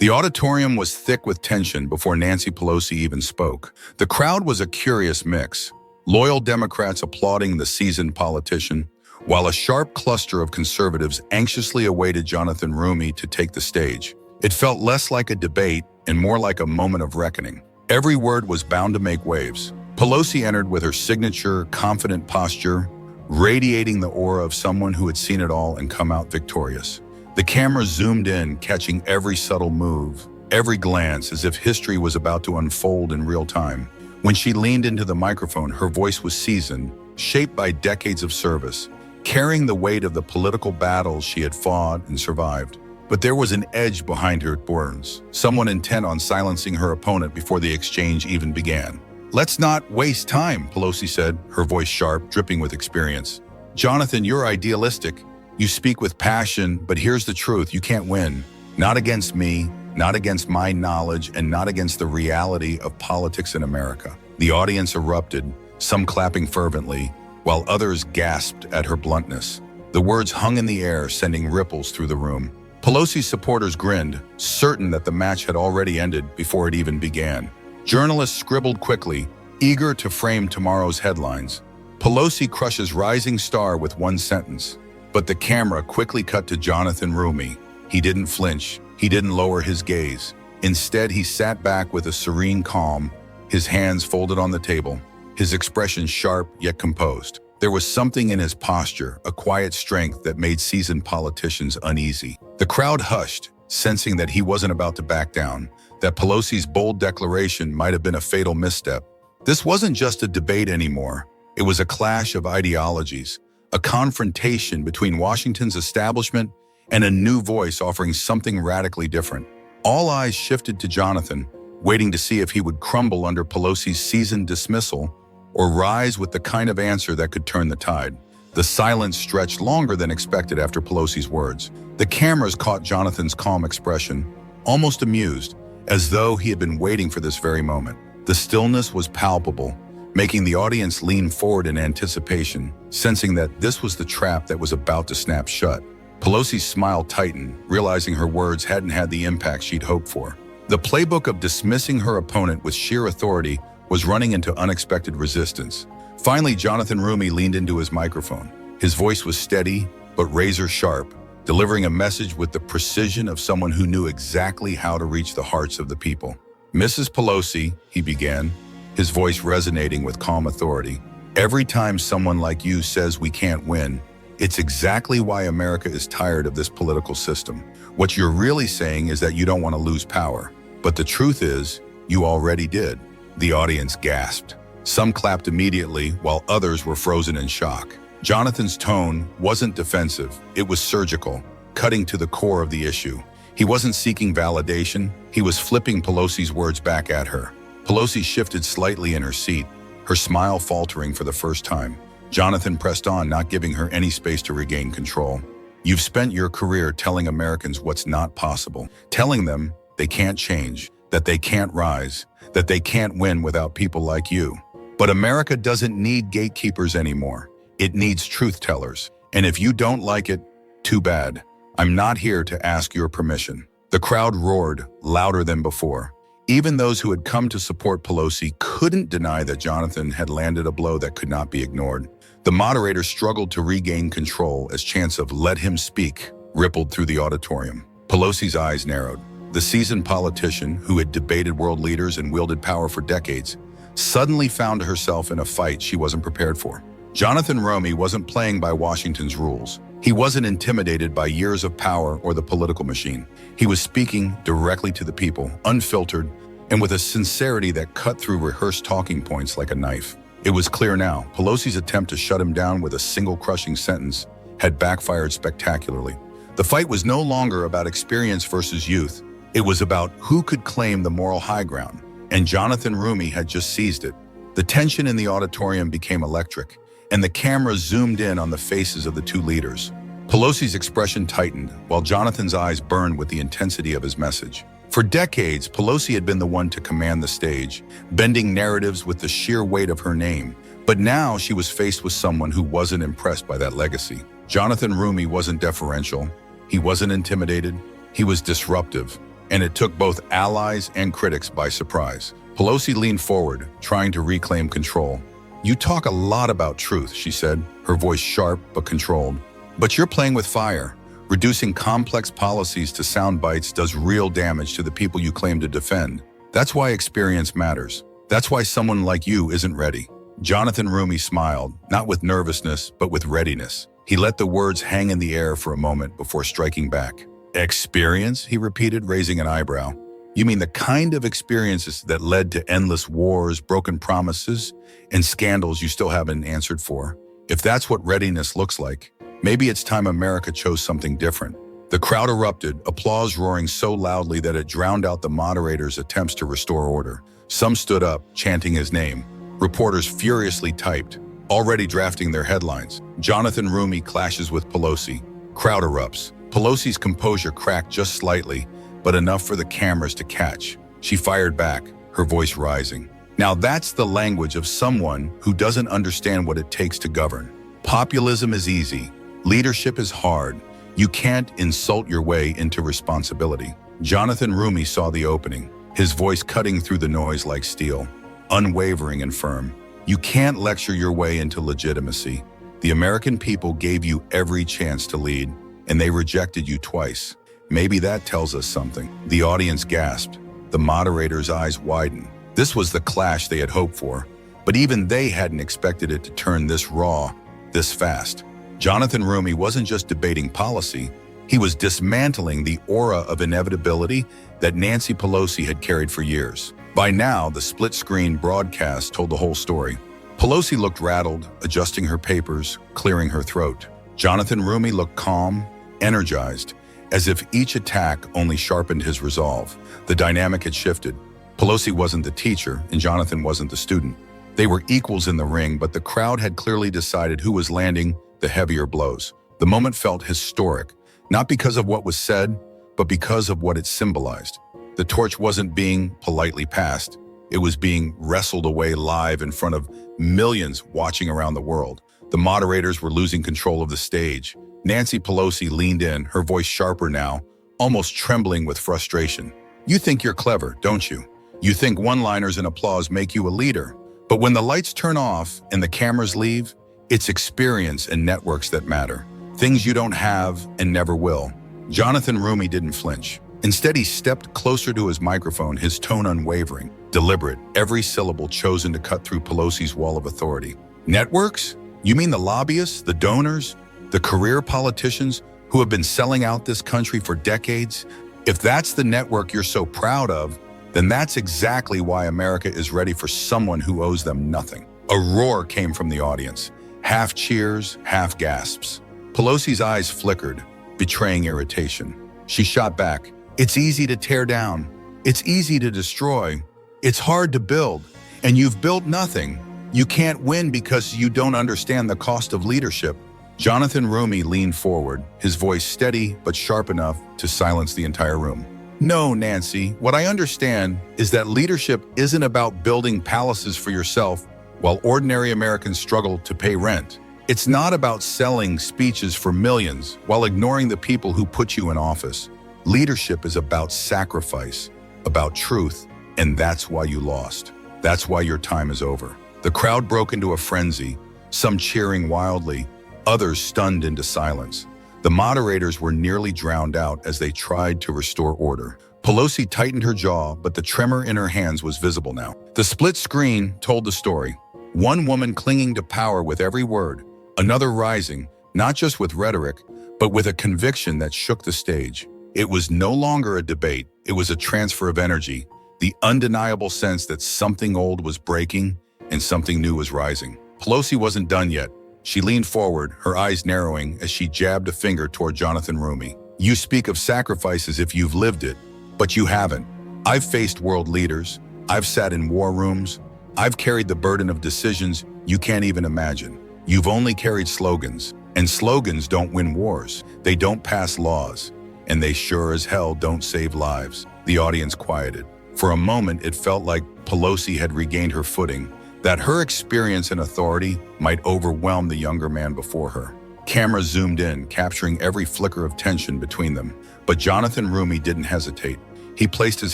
The auditorium was thick with tension before Nancy Pelosi even spoke. The crowd was a curious mix. Loyal Democrats applauding the seasoned politician, while a sharp cluster of conservatives anxiously awaited Jonathan Roumie to take the stage. It felt less like a debate and more like a moment of reckoning. Every word was bound to make waves. Pelosi entered with her signature, confident posture, radiating the aura of someone who had seen it all and come out victorious. The camera zoomed in, catching every subtle move, every glance, as if history was about to unfold in real time. When she leaned into the microphone, her voice was seasoned, shaped by decades of service, carrying the weight of the political battles she had fought and survived. But there was an edge behind her words, someone intent on silencing her opponent before the exchange even began. "Let's not waste time," Pelosi said, her voice sharp, dripping with experience. "Jonathan, you're idealistic. You speak with passion, but here's the truth: you can't win. Not against me, not against my knowledge, and not against the reality of politics in America." The audience erupted, some clapping fervently, while others gasped at her bluntness. The words hung in the air, sending ripples through the room. Pelosi's supporters grinned, certain that the match had already ended before it even began. Journalists scribbled quickly, eager to frame tomorrow's headlines. "Pelosi crushes rising star with one sentence." But the camera quickly cut to Jonathan Roumie. He didn't flinch. He didn't lower his gaze. Instead, he sat back with a serene calm, his hands folded on the table, his expression sharp yet composed. There was something in his posture, a quiet strength that made seasoned politicians uneasy. The crowd hushed, sensing that he wasn't about to back down, that Pelosi's bold declaration might have been a fatal misstep. This wasn't just a debate anymore. It was a clash of ideologies, a confrontation between Washington's establishment and a new voice offering something radically different. All eyes shifted to Jonathan, waiting to see if he would crumble under Pelosi's seasoned dismissal or rise with the kind of answer that could turn the tide. The silence stretched longer than expected after Pelosi's words. The cameras caught Jonathan's calm expression, almost amused, as though he had been waiting for this very moment. The stillness was palpable, making the audience lean forward in anticipation, sensing that this was the trap that was about to snap shut. Pelosi's smile tightened, realizing her words hadn't had the impact she'd hoped for. The playbook of dismissing her opponent with sheer authority was running into unexpected resistance. Finally, Jonathan Roumie leaned into his microphone. His voice was steady, but razor sharp, delivering a message with the precision of someone who knew exactly how to reach the hearts of the people. "Mrs. Pelosi," he began, his voice resonating with calm authority, "every time someone like you says we can't win, it's exactly why America is tired of this political system. What you're really saying is that you don't want to lose power. But the truth is, you already did." The audience gasped. Some clapped immediately, while others were frozen in shock. Jonathan's tone wasn't defensive, it was surgical, cutting to the core of the issue. He wasn't seeking validation, he was flipping Pelosi's words back at her. Pelosi shifted slightly in her seat, her smile faltering for the first time. Jonathan pressed on, not giving her any space to regain control. "You've spent your career telling Americans what's not possible, telling them they can't change, that they can't rise, that they can't win without people like you. But America doesn't need gatekeepers anymore. It needs truth tellers. And if you don't like it, too bad. I'm not here to ask your permission." The crowd roared, louder than before. Even those who had come to support Pelosi couldn't deny that Jonathan had landed a blow that could not be ignored. The moderator struggled to regain control as chants of "let him speak" rippled through the auditorium. Pelosi's eyes narrowed. The seasoned politician, who had debated world leaders and wielded power for decades, suddenly found herself in a fight she wasn't prepared for. Jonathan Roumie wasn't playing by Washington's rules. He wasn't intimidated by years of power or the political machine. He was speaking directly to the people, unfiltered, and with a sincerity that cut through rehearsed talking points like a knife. It was clear now, Pelosi's attempt to shut him down with a single crushing sentence had backfired spectacularly. The fight was no longer about experience versus youth. It was about who could claim the moral high ground, and Jonathan Roumie had just seized it. The tension in the auditorium became electric, and the camera zoomed in on the faces of the two leaders. Pelosi's expression tightened, while Jonathan's eyes burned with the intensity of his message. For decades, Pelosi had been the one to command the stage, bending narratives with the sheer weight of her name. But now she was faced with someone who wasn't impressed by that legacy. Jonathan Roumie wasn't deferential. He wasn't intimidated. He was disruptive. and it took both allies and critics by surprise. Pelosi leaned forward, trying to reclaim control. "You talk a lot about truth," she said, her voice sharp but controlled. "But you're playing with fire. Reducing complex policies to sound bites does real damage to the people you claim to defend. That's why experience matters. That's why someone like you isn't ready." Jonathan Roumie smiled, not with nervousness, but with readiness. He let the words hang in the air for a moment before striking back. "Experience?" he repeated, raising an eyebrow. "You mean the kind of experiences that led to endless wars, broken promises, and scandals you still haven't answered for? If that's what readiness looks like, maybe it's time America chose something different." The crowd erupted, applause roaring so loudly that it drowned out the moderator's attempts to restore order. Some stood up, chanting his name. Reporters furiously typed, already drafting their headlines. "Jonathan Roumie clashes with Pelosi." Crowd erupts. Pelosi's composure cracked just slightly, but enough for the cameras to catch. She fired back, her voice rising. "Now that's the language of someone who doesn't understand what it takes to govern. Populism is easy. Leadership is hard. You can't insult your way into responsibility." Jonathan Roumie saw the opening, his voice cutting through the noise like steel, unwavering and firm. "You can't lecture your way into legitimacy. The American people gave you every chance to lead, and they rejected you twice. Maybe that tells us something." The audience gasped. The moderator's eyes widened. This was the clash they had hoped for, but even they hadn't expected it to turn this raw, this fast. Jonathan Roumie wasn't just debating policy, he was dismantling the aura of inevitability that Nancy Pelosi had carried for years. By now, the split-screen broadcast told the whole story. Pelosi looked rattled, adjusting her papers, clearing her throat. Jonathan Roumie looked calm, energized, as if each attack only sharpened his resolve. The dynamic had shifted. Pelosi wasn't the teacher, and Jonathan wasn't the student. They were equals in the ring, but the crowd had clearly decided who was landing the heavier blows. The moment felt historic, not because of what was said, but because of what it symbolized. The torch wasn't being politely passed. It was being wrestled away live in front of millions watching around the world. The moderators were losing control of the stage. Nancy Pelosi leaned in, her voice sharper now, almost trembling with frustration. "You think you're clever, don't you? You think one-liners and applause make you a leader. But when the lights turn off and the cameras leave, it's experience and networks that matter. Things you don't have and never will." Jonathan Roumie didn't flinch. Instead, he stepped closer to his microphone, his tone unwavering, deliberate, every syllable chosen to cut through Pelosi's wall of authority. "Networks? You mean the lobbyists, the donors, the career politicians who have been selling out this country for decades? If that's the network you're so proud of, then that's exactly why America is ready for someone who owes them nothing." A roar came from the audience, half cheers, half gasps. Pelosi's eyes flickered, betraying irritation. She shot back, "It's easy to tear down. It's easy to destroy. It's hard to build. And you've built nothing. You can't win because you don't understand the cost of leadership." Jonathan Roumie leaned forward, his voice steady but sharp enough to silence the entire room. "No, Nancy, what I understand is that leadership isn't about building palaces for yourself while ordinary Americans struggle to pay rent. It's not about selling speeches for millions while ignoring the people who put you in office. Leadership is about sacrifice, about truth, and that's why you lost. That's why your time is over." The crowd broke into a frenzy, some cheering wildly, others stunned into silence. The moderators were nearly drowned out as they tried to restore order. Pelosi tightened her jaw, but the tremor in her hands was visible now. The split screen told the story. One woman clinging to power with every word, another rising, not just with rhetoric, but with a conviction that shook the stage. It was no longer a debate, it was a transfer of energy, the undeniable sense that something old was breaking and something new was rising. Pelosi wasn't done yet. She leaned forward, her eyes narrowing as she jabbed a finger toward Jonathan Roumie. "You speak of sacrifice as if you've lived it, but you haven't. I've faced world leaders, I've sat in war rooms, I've carried the burden of decisions you can't even imagine. You've only carried slogans, and slogans don't win wars. They don't pass laws, and they sure as hell don't save lives." The audience quieted. For a moment, it felt like Pelosi had regained her footing, that her experience and authority might overwhelm the younger man before her. Cameras zoomed in, capturing every flicker of tension between them. But Jonathan Roumie didn't hesitate. He placed his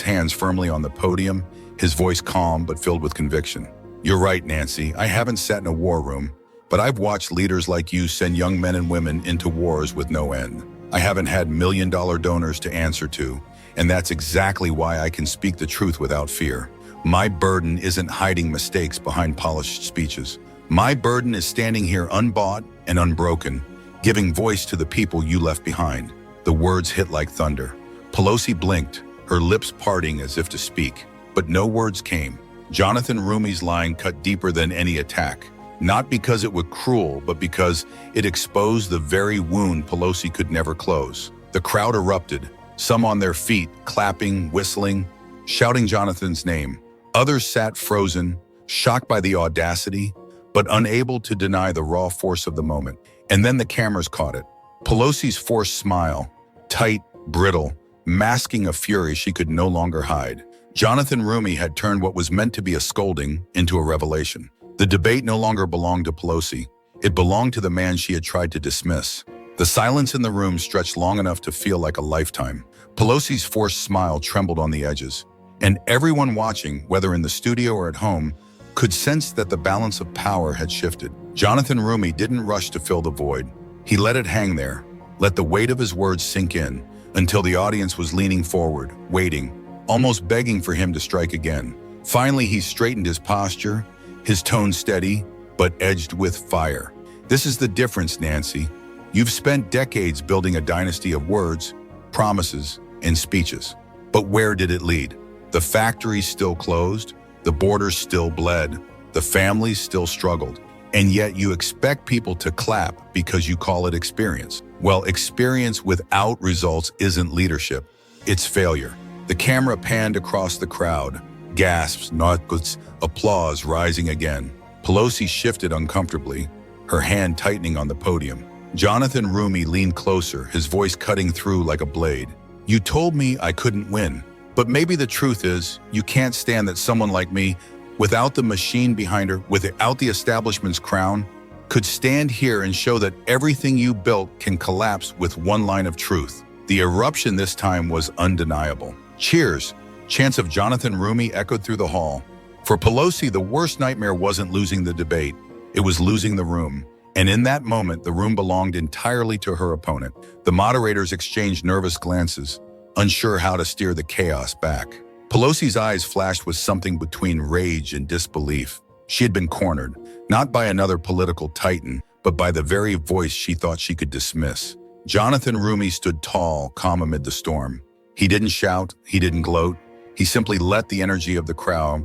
hands firmly on the podium, his voice calm but filled with conviction. "You're right, Nancy. I haven't sat in a war room, but I've watched leaders like you send young men and women into wars with no end. I haven't had million-dollar donors to answer to, and that's exactly why I can speak the truth without fear. My burden isn't hiding mistakes behind polished speeches. My burden is standing here unbought and unbroken, giving voice to the people you left behind." The words hit like thunder. Pelosi blinked, her lips parting as if to speak, but no words came. Jonathan Roumie's line cut deeper than any attack, not because it was cruel, but because it exposed the very wound Pelosi could never close. The crowd erupted, some on their feet, clapping, whistling, shouting Jonathan's name. Others sat frozen, shocked by the audacity, but unable to deny the raw force of the moment. And then the cameras caught it. Pelosi's forced smile, tight, brittle, masking a fury she could no longer hide. Jonathan Roumie had turned what was meant to be a scolding into a revelation. The debate no longer belonged to Pelosi. It belonged to the man she had tried to dismiss. The silence in the room stretched long enough to feel like a lifetime. Pelosi's forced smile trembled on the edges, and everyone watching, whether in the studio or at home, could sense that the balance of power had shifted. Jonathan Roumie didn't rush to fill the void. He let it hang there, let the weight of his words sink in, until the audience was leaning forward, waiting, almost begging for him to strike again. Finally, he straightened his posture, his tone steady, but edged with fire. "This is the difference, Nancy. You've spent decades building a dynasty of words, promises, and speeches. But where did it lead? The factories still closed, the borders still bled, the families still struggled. And yet you expect people to clap because you call it experience. Well, experience without results isn't leadership, it's failure." The camera panned across the crowd, gasps, nods, applause rising again. Pelosi shifted uncomfortably, her hand tightening on the podium. Jonathan Roumie leaned closer, his voice cutting through like a blade. "You told me I couldn't win, but maybe the truth is you can't stand that someone like me, without the machine behind her, without the establishment's crown, could stand here and show that everything you built can collapse with one line of truth." The eruption this time was undeniable. Cheers! Chants of Jonathan Roumie echoed through the hall. For Pelosi, the worst nightmare wasn't losing the debate, it was losing the room. And in that moment, the room belonged entirely to her opponent. The moderators exchanged nervous glances, unsure how to steer the chaos back. Pelosi's eyes flashed with something between rage and disbelief. She had been cornered, not by another political titan, but by the very voice she thought she could dismiss. Jonathan Roumie stood tall, calm amid the storm. He didn't shout, he didn't gloat. He simply let the energy of the crowd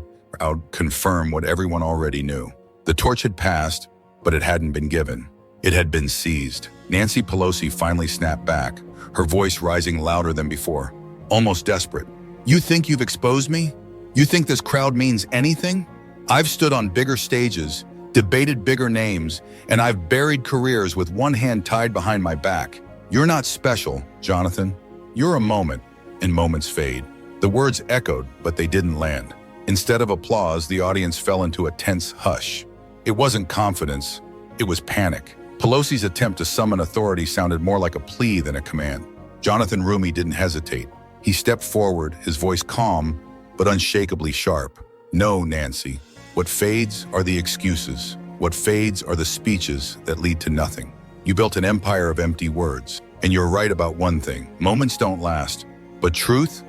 confirm what everyone already knew. The torch had passed, but it hadn't been given. It had been seized. Nancy Pelosi finally snapped back, her voice rising louder than before, almost desperate. "You think you've exposed me? You think this crowd means anything? I've stood on bigger stages, debated bigger names, and I've buried careers with one hand tied behind my back. You're not special, Jonathan. You're a moment, and moments fade." The words echoed, but they didn't land. Instead of applause, the audience fell into a tense hush. It wasn't confidence, it was panic. Pelosi's attempt to summon authority sounded more like a plea than a command. Jonathan Roumie didn't hesitate. He stepped forward, his voice calm, but unshakably sharp. "No, Nancy. What fades are the excuses. What fades are the speeches that lead to nothing. You built an empire of empty words. And you're right about one thing. Moments don't last. But truth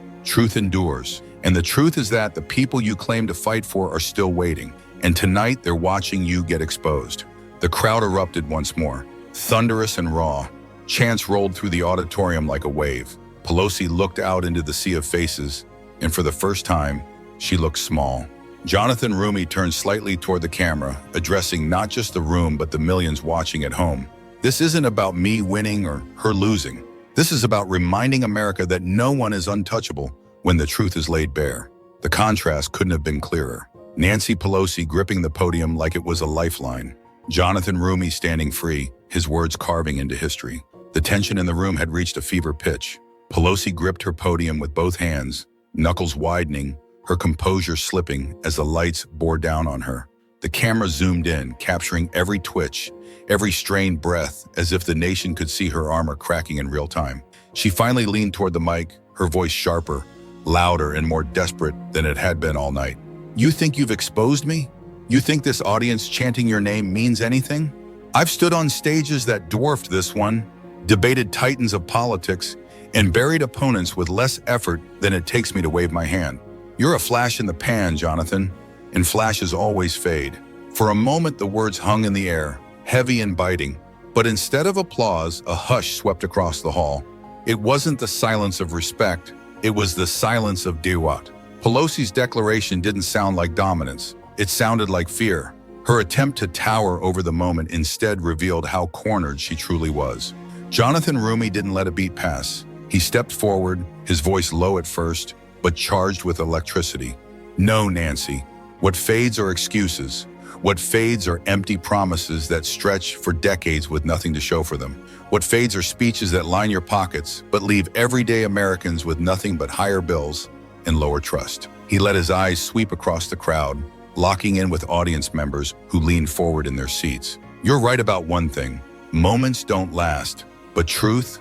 endures. And the truth is that the people you claim to fight for are still waiting. And tonight they're watching you get exposed." The crowd erupted once more, thunderous and raw. Chants rolled through the auditorium like a wave. Pelosi looked out into the sea of faces, and for the first time, she looked small. Jonathan Roumie turned slightly toward the camera, addressing not just the room but the millions watching at home. "This isn't about me winning or her losing. This is about reminding America that no one is untouchable when the truth is laid bare." The contrast couldn't have been clearer. Nancy Pelosi gripping the podium like it was a lifeline. Jonathan Roumie standing free, his words carving into history. The tension in the room had reached a fever pitch. Pelosi gripped her podium with both hands, knuckles widening, her composure slipping as the lights bore down on her. The camera zoomed in, capturing every twitch, every strained breath, as if the nation could see her armor cracking in real time. She finally leaned toward the mic, her voice sharper, louder and more desperate than it had been all night. You think you've exposed me? You think this audience chanting your name means anything? I've stood on stages that dwarfed this one, debated titans of politics, and buried opponents with less effort than it takes me to wave my hand. You're a flash in the pan, Jonathan, and flashes always fade. For a moment, the words hung in the air, heavy and biting, but instead of applause, a hush swept across the hall. It wasn't the silence of respect, it was the silence of Dewat. Pelosi's declaration didn't sound like dominance, it sounded like fear. Her attempt to tower over the moment instead revealed how cornered she truly was. Jonathan Roumie didn't let a beat pass. He stepped forward, his voice low at first, but charged with electricity. No, Nancy. What fades are excuses. What fades are empty promises that stretch for decades with nothing to show for them. What fades are speeches that line your pockets, but leave everyday Americans with nothing but higher bills and lower trust. He let his eyes sweep across the crowd, locking in with audience members who leaned forward in their seats. You're right about one thing. Moments don't last, but truth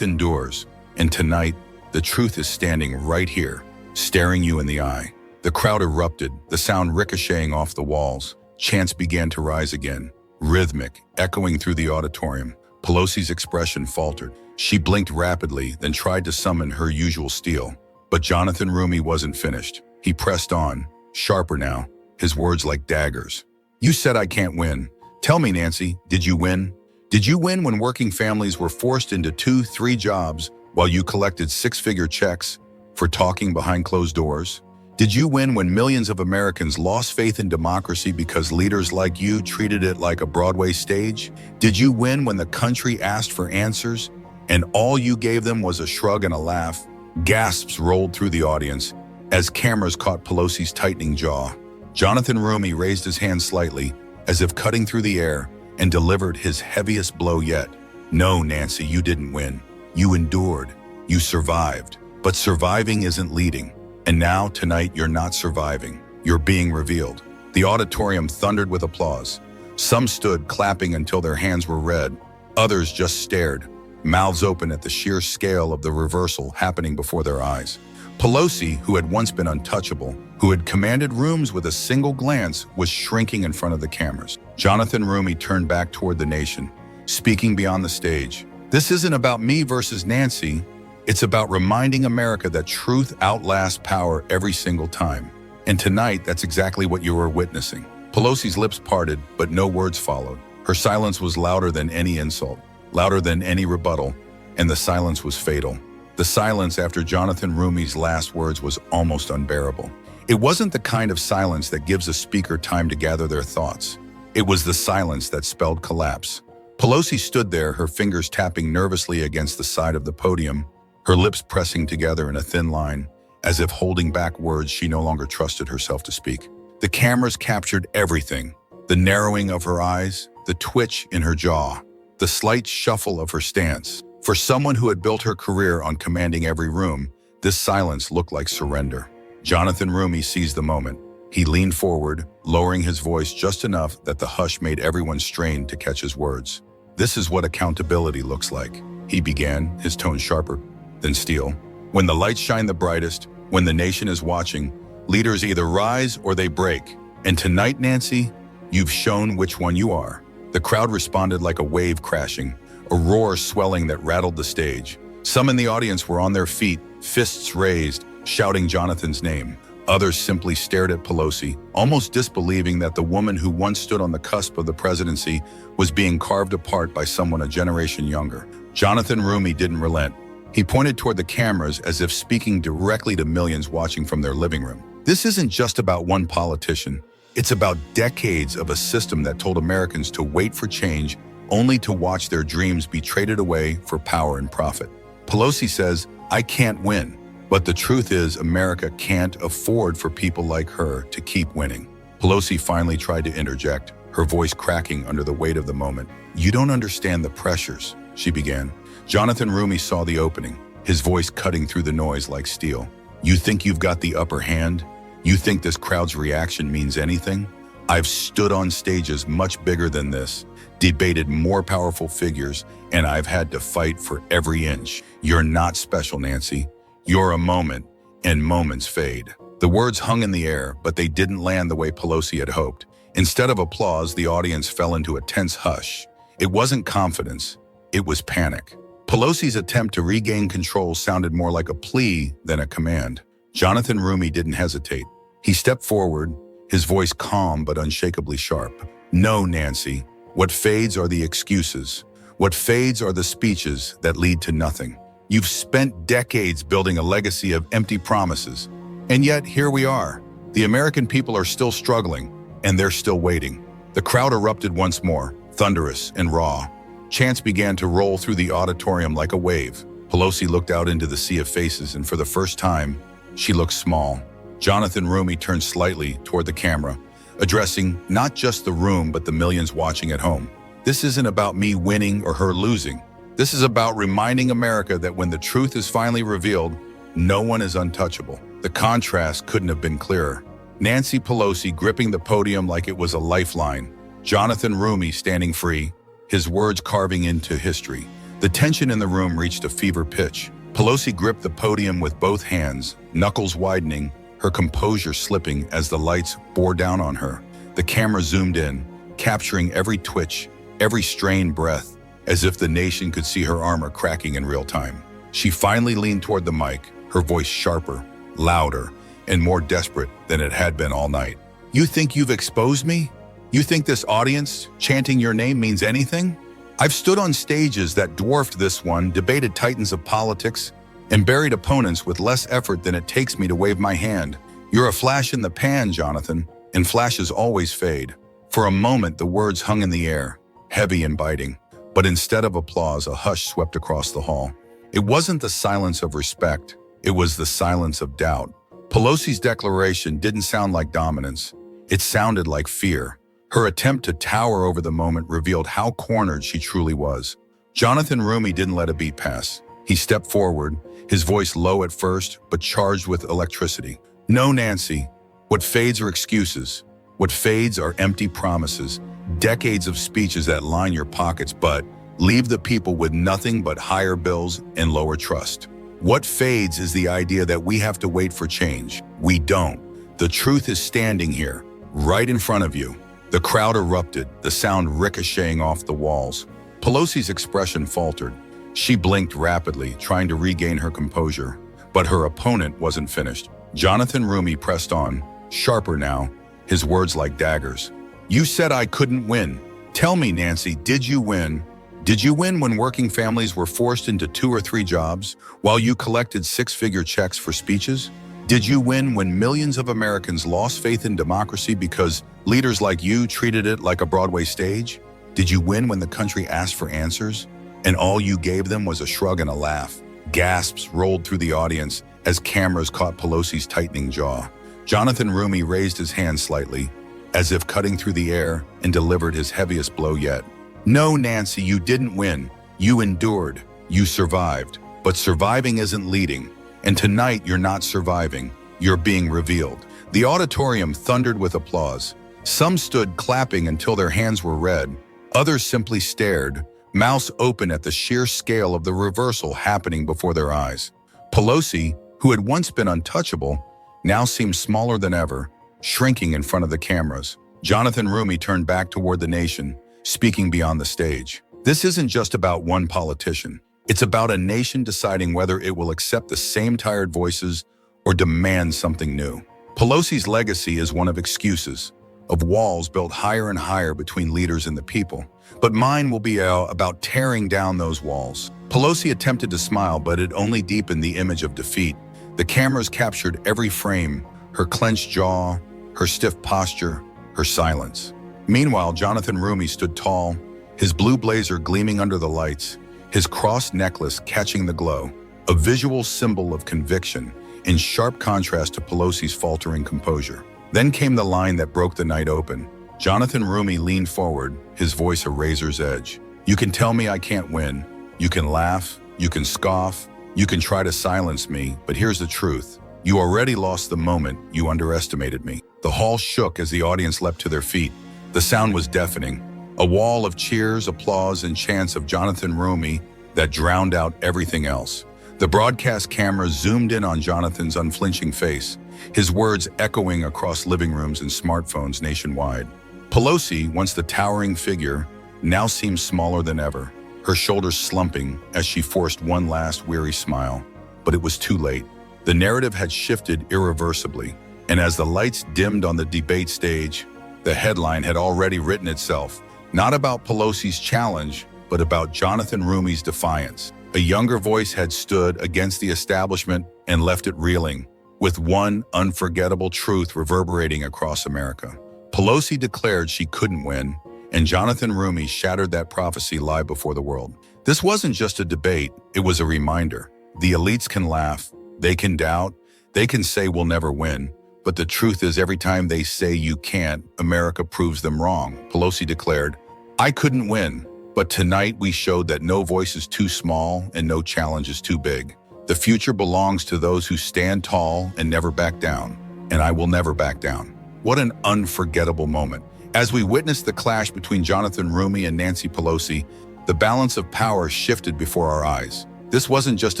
endures. And tonight, the truth is standing right here, staring you in the eye. The crowd erupted, the sound ricocheting off the walls. Chants began to rise again, rhythmic, echoing through the auditorium. Pelosi's expression faltered. She blinked rapidly, then tried to summon her usual steel. But Jonathan Roumie wasn't finished. He pressed on, sharper now, his words like daggers. You said I can't win. Tell me, Nancy, did you win? Did you win when working families were forced into 2-3 jobs while you collected 6-figure checks for talking behind closed doors? Did you win when millions of Americans lost faith in democracy because leaders like you treated it like a Broadway stage? Did you win when the country asked for answers and all you gave them was a shrug and a laugh? Gasps rolled through the audience as cameras caught Pelosi's tightening jaw. Jonathan Roumie raised his hand slightly, as if cutting through the air, and delivered his heaviest blow yet. No, Nancy, you didn't win. You endured. You survived. But surviving isn't leading. And now, tonight, you're not surviving. You're being revealed. The auditorium thundered with applause. Some stood clapping until their hands were red. Others just stared, mouths open at the sheer scale of the reversal happening before their eyes. Pelosi, who had once been untouchable, who had commanded rooms with a single glance, was shrinking in front of the cameras. Jonathan Roumie turned back toward the nation, speaking beyond the stage. This isn't about me versus Nancy. It's about reminding America that truth outlasts power every single time. And tonight, that's exactly what you were witnessing. Pelosi's lips parted, but no words followed. Her silence was louder than any insult, louder than any rebuttal, and the silence was fatal. The silence after Jonathan Roumie's last words was almost unbearable. It wasn't the kind of silence that gives a speaker time to gather their thoughts. It was the silence that spelled collapse. Pelosi stood there, her fingers tapping nervously against the side of the podium, her lips pressing together in a thin line, as if holding back words she no longer trusted herself to speak. The cameras captured everything: the narrowing of her eyes, the twitch in her jaw, the slight shuffle of her stance. For someone who had built her career on commanding every room, this silence looked like surrender. Jonathan Roumie seized the moment. He leaned forward, lowering his voice just enough that the hush made everyone strain to catch his words. "This is what accountability looks like," he began, his tone sharper than steel. "When the lights shine the brightest, when the nation is watching, leaders either rise or they break. And tonight, Nancy, you've shown which one you are." The crowd responded like a wave crashing, a roar swelling that rattled the stage. Some in the audience were on their feet, fists raised, shouting Jonathan's name. Others simply stared at Pelosi, almost disbelieving that the woman who once stood on the cusp of the presidency was being carved apart by someone a generation younger. Jonathan Roumie didn't relent. He pointed toward the cameras as if speaking directly to millions watching from their living room. This isn't just about one politician. It's about decades of a system that told Americans to wait for change only to watch their dreams be traded away for power and profit. Pelosi says, "I can't win." But the truth is, America can't afford for people like her to keep winning. Pelosi finally tried to interject, her voice cracking under the weight of the moment. "You don't understand the pressures," she began. Jonathan Roumie saw the opening, his voice cutting through the noise like steel. "You think you've got the upper hand? You think this crowd's reaction means anything? I've stood on stages much bigger than this, debated more powerful figures, and I've had to fight for every inch. You're not special, Nancy. You're a moment, and moments fade. The words hung in the air, but they didn't land the way Pelosi had hoped. Instead of applause, the audience fell into a tense hush. It wasn't confidence, it was panic. Pelosi's attempt to regain control sounded more like a plea than a command. Jonathan Roumie didn't hesitate. He stepped forward, his voice calm but unshakably sharp. "No, Nancy. What fades are the excuses. What fades are the speeches that lead to nothing. You've spent decades building a legacy of empty promises. And yet, here we are. The American people are still struggling, and they're still waiting." The crowd erupted once more, thunderous and raw. Chants began to roll through the auditorium like a wave. Pelosi looked out into the sea of faces, and for the first time, she looked small. Jonathan Roumie turned slightly toward the camera, addressing not just the room but the millions watching at home. "This isn't about me winning or her losing. This is about reminding America that when the truth is finally revealed, no one is untouchable." The contrast couldn't have been clearer. Nancy Pelosi gripping the podium like it was a lifeline. Jonathan Roumie standing free, his words carving into history. The tension in the room reached a fever pitch. Pelosi gripped the podium with both hands, knuckles widening, her composure slipping as the lights bore down on her. The camera zoomed in, capturing every twitch, every strained breath, as if the nation could see her armor cracking in real time. She finally leaned toward the mic, her voice sharper, louder, and more desperate than it had been all night. "You think you've exposed me? You think this audience chanting your name means anything? I've stood on stages that dwarfed this one, debated titans of politics, and buried opponents with less effort than it takes me to wave my hand. You're a flash in the pan, Jonathan, and flashes always fade." For a moment, the words hung in the air, heavy and biting. But instead of applause, a hush swept across the hall. It wasn't the silence of respect, it was the silence of doubt. Pelosi's declaration didn't sound like dominance. It sounded like fear. Her attempt to tower over the moment revealed how cornered she truly was. Jonathan Roumie didn't let a beat pass. He stepped forward, his voice low at first, but charged with electricity. "No, Nancy. What fades are excuses. What fades are empty promises. Decades of speeches that line your pockets, but leave the people with nothing but higher bills and lower trust. What fades is the idea that we have to wait for change. We don't. The truth is standing here, right in front of you." The crowd erupted, the sound ricocheting off the walls. Pelosi's expression faltered. She blinked rapidly, trying to regain her composure. But her opponent wasn't finished. Jonathan Roumie pressed on, sharper now, his words like daggers. "You said I couldn't win. Tell me, Nancy, did you win? Did you win when working families were forced into 2 or 3 jobs, while you collected 6-figure checks for speeches? Did you win when millions of Americans lost faith in democracy because leaders like you treated it like a Broadway stage? Did you win when the country asked for answers, and all you gave them was a shrug and a laugh?" Gasps rolled through the audience as cameras caught Pelosi's tightening jaw. Jonathan Roumie raised his hand slightly, as if cutting through the air, and delivered his heaviest blow yet. "No, Nancy, you didn't win. You endured. You survived. But surviving isn't leading. And tonight you're not surviving. You're being revealed." The auditorium thundered with applause. Some stood clapping until their hands were red. Others simply stared, mouths open at the sheer scale of the reversal happening before their eyes. Pelosi, who had once been untouchable, now seemed smaller than ever, shrinking in front of the cameras. Jonathan Roumie turned back toward the nation, speaking beyond the stage. "This isn't just about one politician. It's about a nation deciding whether it will accept the same tired voices or demand something new." Pelosi's legacy is one of excuses, of walls built higher and higher between leaders and the people. But mine will be about tearing down those walls. Pelosi attempted to smile, but it only deepened the image of defeat. The cameras captured every frame, her clenched jaw, her stiff posture, her silence. Meanwhile, Jonathan Roumie stood tall, his blue blazer gleaming under the lights, his crossed necklace catching the glow, a visual symbol of conviction, in sharp contrast to Pelosi's faltering composure. Then came the line that broke the night open. Jonathan Roumie leaned forward, his voice a razor's edge. "You can tell me I can't win. You can laugh, you can scoff, you can try to silence me, but here's the truth. You already lost the moment you underestimated me." The hall shook as the audience leapt to their feet. The sound was deafening, a wall of cheers, applause, and chants of Jonathan Roumie that drowned out everything else. The broadcast camera zoomed in on Jonathan's unflinching face, his words echoing across living rooms and smartphones nationwide. Pelosi, once the towering figure, now seemed smaller than ever, her shoulders slumping as she forced one last weary smile. But it was too late. The narrative had shifted irreversibly, and as the lights dimmed on the debate stage, the headline had already written itself, not about Pelosi's challenge, but about Jonathan Roumie's defiance. A younger voice had stood against the establishment and left it reeling, with one unforgettable truth reverberating across America. Pelosi declared she couldn't win, and Jonathan Roumie shattered that prophecy live before the world. This wasn't just a debate, it was a reminder. The elites can laugh, they can doubt, they can say we'll never win, but the truth is every time they say you can't, America proves them wrong. Pelosi declared, "I couldn't win, but tonight we showed that no voice is too small and no challenge is too big. The future belongs to those who stand tall and never back down, and I will never back down." What an unforgettable moment. As we witnessed the clash between Jonathan Roumie and Nancy Pelosi, the balance of power shifted before our eyes. This wasn't just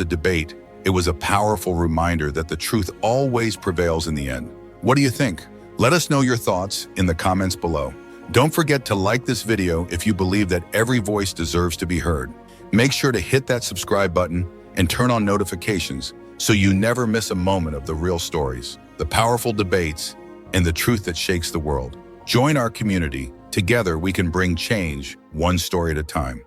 a debate, it was a powerful reminder that the truth always prevails in the end. What do you think? Let us know your thoughts in the comments below. Don't forget to like this video if you believe that every voice deserves to be heard. Make sure to hit that subscribe button and turn on notifications so you never miss a moment of the real stories, the powerful debates, and the truth that shakes the world. Join our community. Together we can bring change one story at a time.